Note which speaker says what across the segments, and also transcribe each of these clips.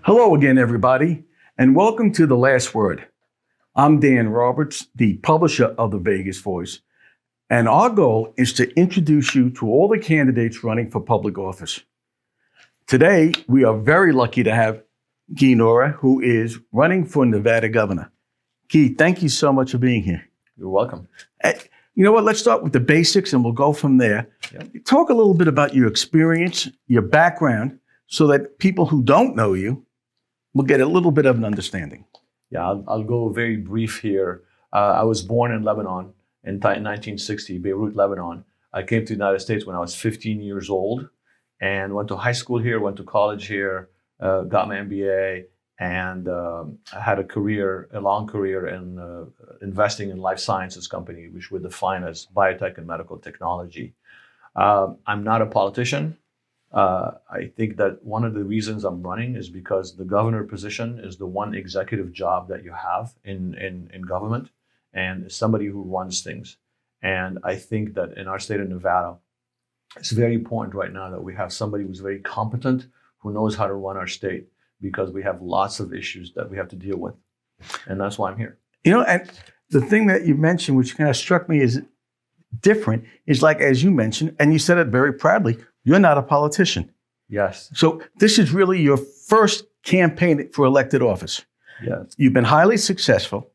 Speaker 1: Hello again, everybody, and welcome to The Last Word. I'm Dan Roberts, the publisher of the Vegas Voice, and our goal is to introduce you to all the candidates running for public office. Today, we are very lucky to have Nohra, who is running for Nevada governor. Thank you so much for being here.
Speaker 2: You're welcome.
Speaker 1: You know what? Let's start with the basics and we'll go from there.
Speaker 2: Yep.
Speaker 1: Talk a little bit about your experience, your background, so that people who don't know you will get a little bit of an understanding.
Speaker 2: Yeah, I'll go very brief here. I was born in Lebanon in 1960, Beirut, Lebanon. I came to the United States when I was 15 years old and went to high school here, went to college here, got my MBA, and I had a long career in investing in life sciences company, which we define as biotech and medical technology. I'm not a politician. I think that one of the reasons I'm running is because the governor position is the one executive job that you have in government, and somebody who runs things. And I think that in our state of Nevada, it's very important right now that we have somebody who's very competent, who knows how to run our state, because we have lots of issues that we have to deal with. And that's why I'm here.
Speaker 1: You know, and the thing that you mentioned, which kind of struck me as different, is like, as you mentioned, and you said it very proudly, you're not a politician.
Speaker 2: Yes.
Speaker 1: So this is really your first campaign for elected office.
Speaker 2: Yes.
Speaker 1: You've been highly successful.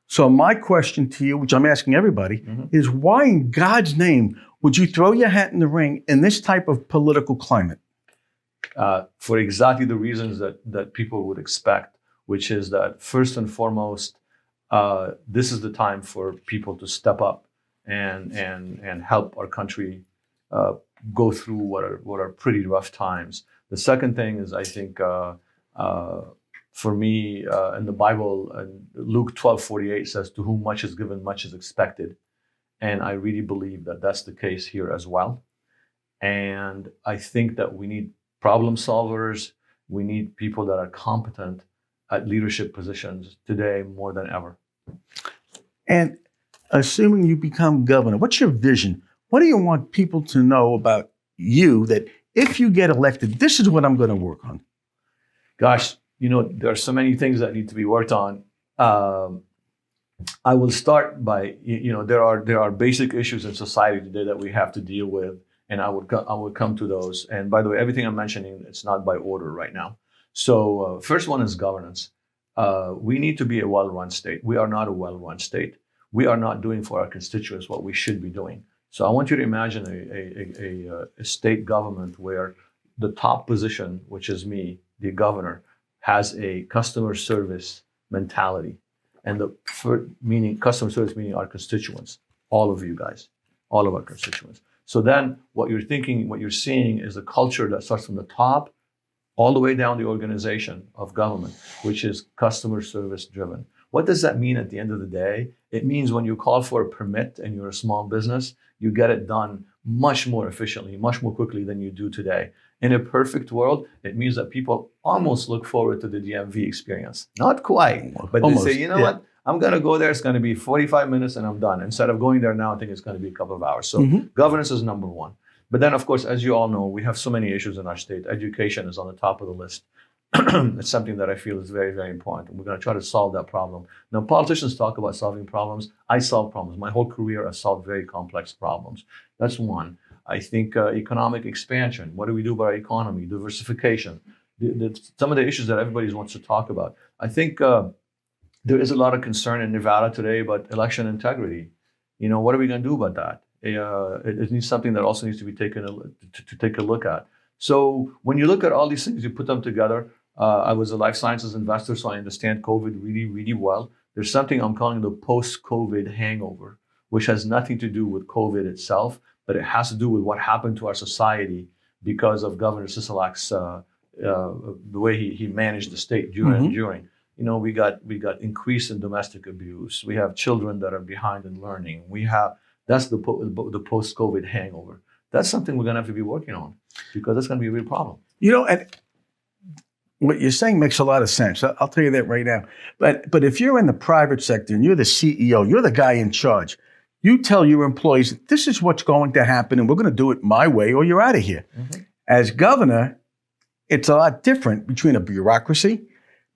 Speaker 1: So my question to you, which I'm asking everybody, is why in God's name would you throw your hat in the ring in this type of political climate?
Speaker 2: For exactly the reasons that people would expect, which is that first and foremost, this is the time for people to step up and help our country go through what are pretty rough times. The second thing is, I think, for me, in the Bible, Luke 12:48 says, "To whom much is given, much is expected," and I really believe that that's the case here as well. And I think that we need problem solvers. We need people that are competent at leadership positions today more than ever.
Speaker 1: And assuming you become governor, what's your vision? What do you want people to know about you that if you get elected, this is what I'm going to work on?
Speaker 2: Gosh, there are so many things that need to be worked on. I will start by, there are basic issues in society today that we have to deal with, and I would come to those. And by the way, everything I'm mentioning, it's not by order right now. So first one is governance. We need to be a well-run state. We are not a well-run state. We are not doing for our constituents what we should be doing. So I want you to imagine a state government where the top position, which is me, the governor, has a customer service mentality. And customer service meaning our constituents, all of you guys, all of our constituents. So then what you're seeing is a culture that starts from the top all the way down the organization of government, which is customer service driven. What does that mean at the end of the day? It means when you call for a permit and you're a small business, you get it done much more efficiently, much more quickly than you do today. In a perfect world, it means that people almost look forward to the DMV experience. Not quite, but almost. They say, what? I'm going to go there. It's going to be 45 minutes and I'm done. Instead of going there now, I think it's going to be a couple of hours. So governance is number one. But then, of course, as you all know, we have so many issues in our state. Education is on the top of the list. It's something that I feel is very, very important. And we're going to try to solve that problem. Now, politicians talk about solving problems. I solve problems. My whole career, I've solved very complex problems. That's one. I think economic expansion. What do we do about our economy? Diversification. Some of the issues that everybody wants to talk about. I think there is a lot of concern in Nevada today about election integrity. What are we going to do about that? It needs something that also needs to be taken to take a look at. So when you look at all these things, you put them together. I was a life sciences investor, so I understand COVID really, really well. There's something I'm calling the post-COVID hangover, which has nothing to do with COVID itself, but it has to do with what happened to our society because of Governor Sisolak's the way he managed the state during. We got increase in domestic abuse. We have children that are behind in learning. That's the post-COVID hangover. That's something we're going to have to be working on because that's going to be a real problem.
Speaker 1: And what you're saying makes a lot of sense. I'll tell you that right now. But if you're in the private sector and you're the CEO, you're the guy in charge, you tell your employees, this is what's going to happen and we're going to do it my way or you're out of here. As governor, it's a lot different between a bureaucracy,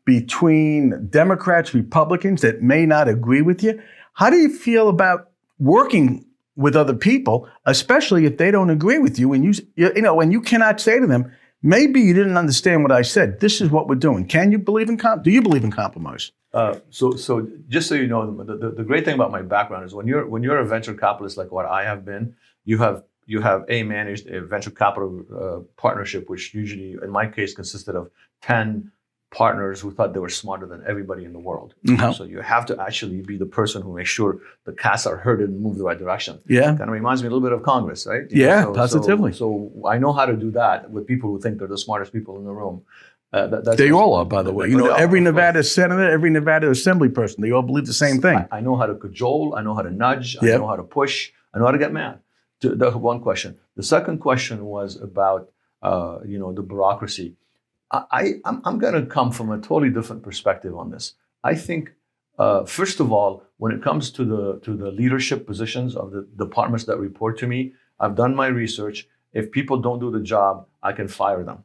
Speaker 1: between Democrats, Republicans that may not agree with you. How do you feel about working with other people, especially if they don't agree with you, and when you cannot say to them, maybe you didn't understand what I said. This is what we're doing. Do you believe in compromise?
Speaker 2: So just so you know, the great thing about my background is when you're a venture capitalist like what I have been, you have managed a venture capital partnership, which usually in my case consisted of 10 partners who thought they were smarter than everybody in the world.
Speaker 1: Mm-hmm.
Speaker 2: So you have to actually be the person who makes sure the cats are herded and move the right direction.
Speaker 1: Yeah.
Speaker 2: Kind of reminds me a little bit of Congress, right?
Speaker 1: Positively.
Speaker 2: So I know how to do that with people who think they're the smartest people in the room.
Speaker 1: They all are, by the way. Every Nevada senator, every Nevada assembly person, they all believe the same thing.
Speaker 2: I know how to cajole. I know how to nudge.
Speaker 1: Yep.
Speaker 2: I know how to push. I know how to get mad. The one question. The second question was about the bureaucracy. I'm going to come from a totally different perspective on this. I think, first of all, when it comes to the leadership positions of the departments that report to me, I've done my research. If people don't do the job, I can fire them.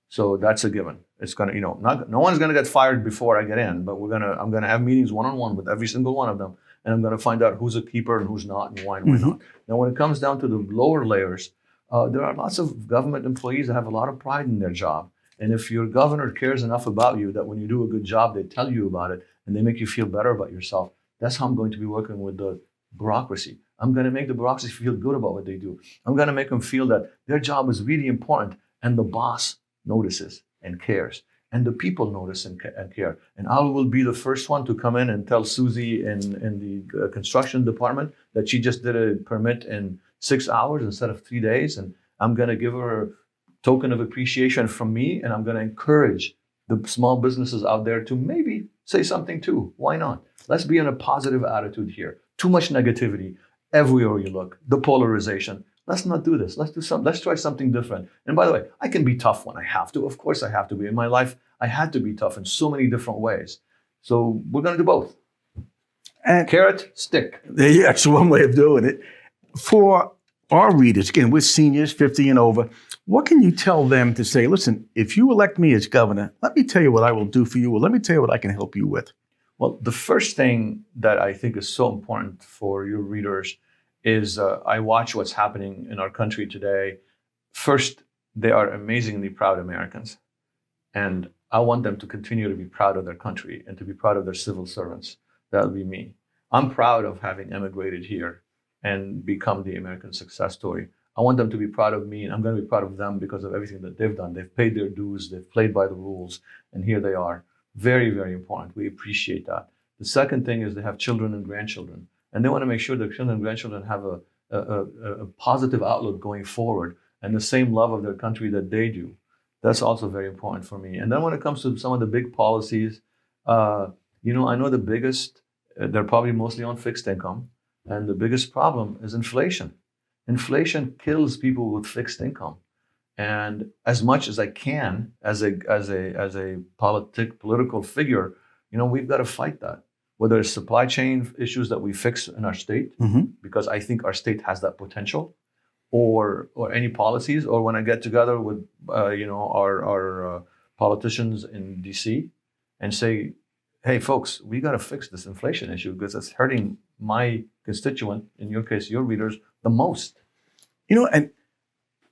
Speaker 2: So that's a given. It's gonna, no one's gonna get fired before I get in, but I'm gonna have meetings one-on-one with every single one of them, and I'm gonna find out who's a keeper and who's not, and why and why not. Now, when it comes down to the lower layers, there are lots of government employees that have a lot of pride in their job. And if your governor cares enough about you that when you do a good job, they tell you about it and they make you feel better about yourself, that's how I'm going to be working with the bureaucracy. I'm going to make the bureaucracy feel good about what they do. I'm going to make them feel that their job is really important and the boss notices and cares. And the people notice and care. And I will be the first one to come in and tell Susie in the construction department that she just did a permit in 6 hours instead of 3 days. And I'm going to give her a token of appreciation from me, and I'm going to encourage the small businesses out there to maybe say something too. Why not? Let's be in a positive attitude here. Too much negativity everywhere you look. The polarization. Let's not do this. Let's try something different. And by the way, I can be tough when I have to. Of course I have to be. In my life, I had to be tough in so many different ways. So we're going to do both. And carrot, stick.
Speaker 1: That's one way of doing it. For our readers, again, we're seniors, 50 and over. What can you tell them to say, listen, if you elect me as governor, let me tell you what I will do for you, or let me tell you what I can help you with?
Speaker 2: Well, the first thing that I think is so important for your readers is I watch what's happening in our country today. First, they are amazingly proud Americans. And I want them to continue to be proud of their country and to be proud of their civil servants. That'll be me. I'm proud of having emigrated here and become the American success story. I want them to be proud of me, and I'm going to be proud of them because of everything that they've done. They've paid their dues, they've played by the rules, and here they are. Very, very important. We appreciate that. The second thing is they have children and grandchildren, and they want to make sure their children and grandchildren have a positive outlook going forward and the same love of their country that they do. That's also very important for me. And then when it comes to some of the big policies, I know the biggest, they're probably mostly on fixed income, and the biggest problem is inflation. Inflation kills people with fixed income. And as much as I can, as a political figure, we've got to fight that. Whether it's supply chain issues that we fix in our state, because I think our state has that potential, or any policies, or when I get together with our politicians in DC and say, hey folks, we got to fix this inflation issue because it's hurting my constituent, in your case, your readers, the most.
Speaker 1: And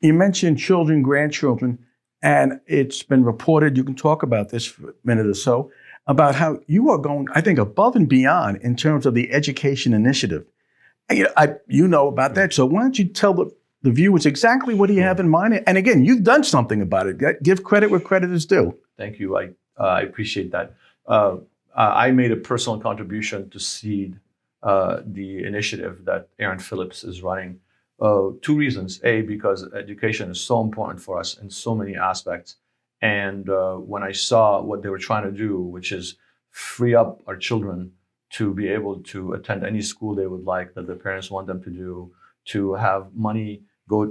Speaker 1: you mentioned children, grandchildren, and it's been reported, you can talk about this for a minute or so, about how you are going, I think, above and beyond in terms of the education initiative. You know about that, so why don't you tell the viewers exactly what do you have in mind? And again, you've done something about it. Give credit where credit is due.
Speaker 2: Thank you. I appreciate that. I made a personal contribution to seed the initiative that Aaron Phillips is running. 2 reasons. A, because education is so important for us in so many aspects. And when I saw what they were trying to do, which is free up our children to be able to attend any school they would like, that their parents want them to do, to have money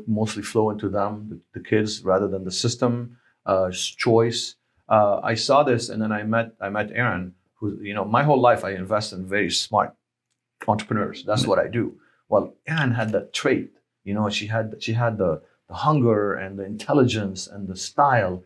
Speaker 2: mostly flow into them, the kids, rather than the system, choice. I saw this, and then I met Aaron, who, my whole life I invest in very smart entrepreneurs. That's what I do. Well, Aaron had that trait. She had the hunger and the intelligence and the style.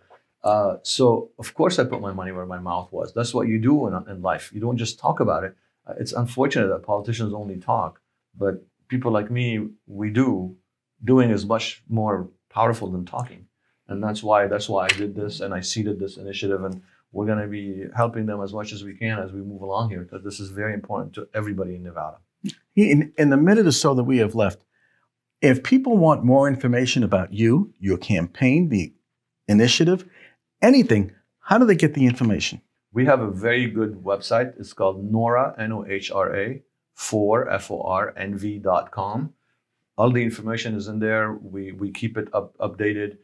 Speaker 2: So of course I put my money where my mouth was. That's what you do in life. You don't just talk about it. It's unfortunate that politicians only talk, but people like me, we do. Doing is much more powerful than talking, and that's why I did this and I seeded this initiative, and we're going to be helping them as much as we can as we move along here, because this is very important to everybody in Nevada.
Speaker 1: In the minute or so that we have left, if people want more information about you, your campaign, the initiative, anything, how do they get the information?
Speaker 2: We have a very good website. It's called Nohra, Nohra, fornv.com. All the information is in there. We keep it updated.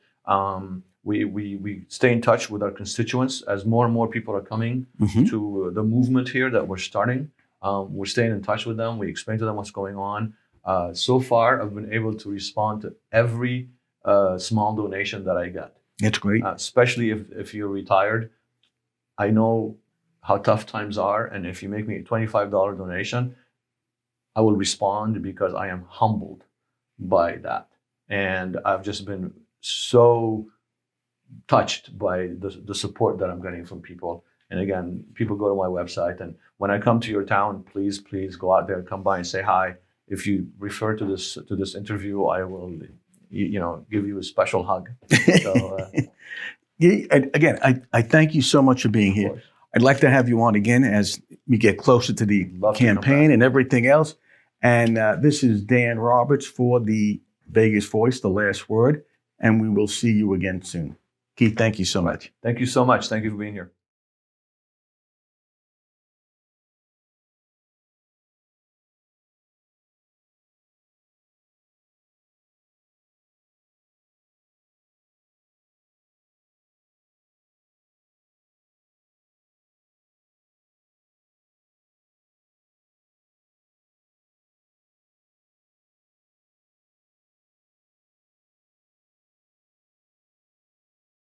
Speaker 2: We stay in touch with our constituents as more and more people are coming to the movement here that we're starting. We're staying in touch with them. We explain to them what's going on. So far, I've been able to respond to every small donation that I get.
Speaker 1: That's great.
Speaker 2: Especially if you're retired. I know how tough times are, and if you make me a $25 donation, I will respond because I am humbled by that. And I've just been so touched by the support that I'm getting from people. And again, people go to my website, and when I come to your town, please go out there, come by and say hi. If you refer to this interview, I will, give you a special hug. So,
Speaker 1: again, I thank you so much for being here. I'd like to have you on again as we get closer to the campaign and everything else. And this is Dan Roberts for the Vegas Voice, The Last Word, and we will see you again soon. Keith, thank you so much.
Speaker 2: Thank you so much. Thank you for being here.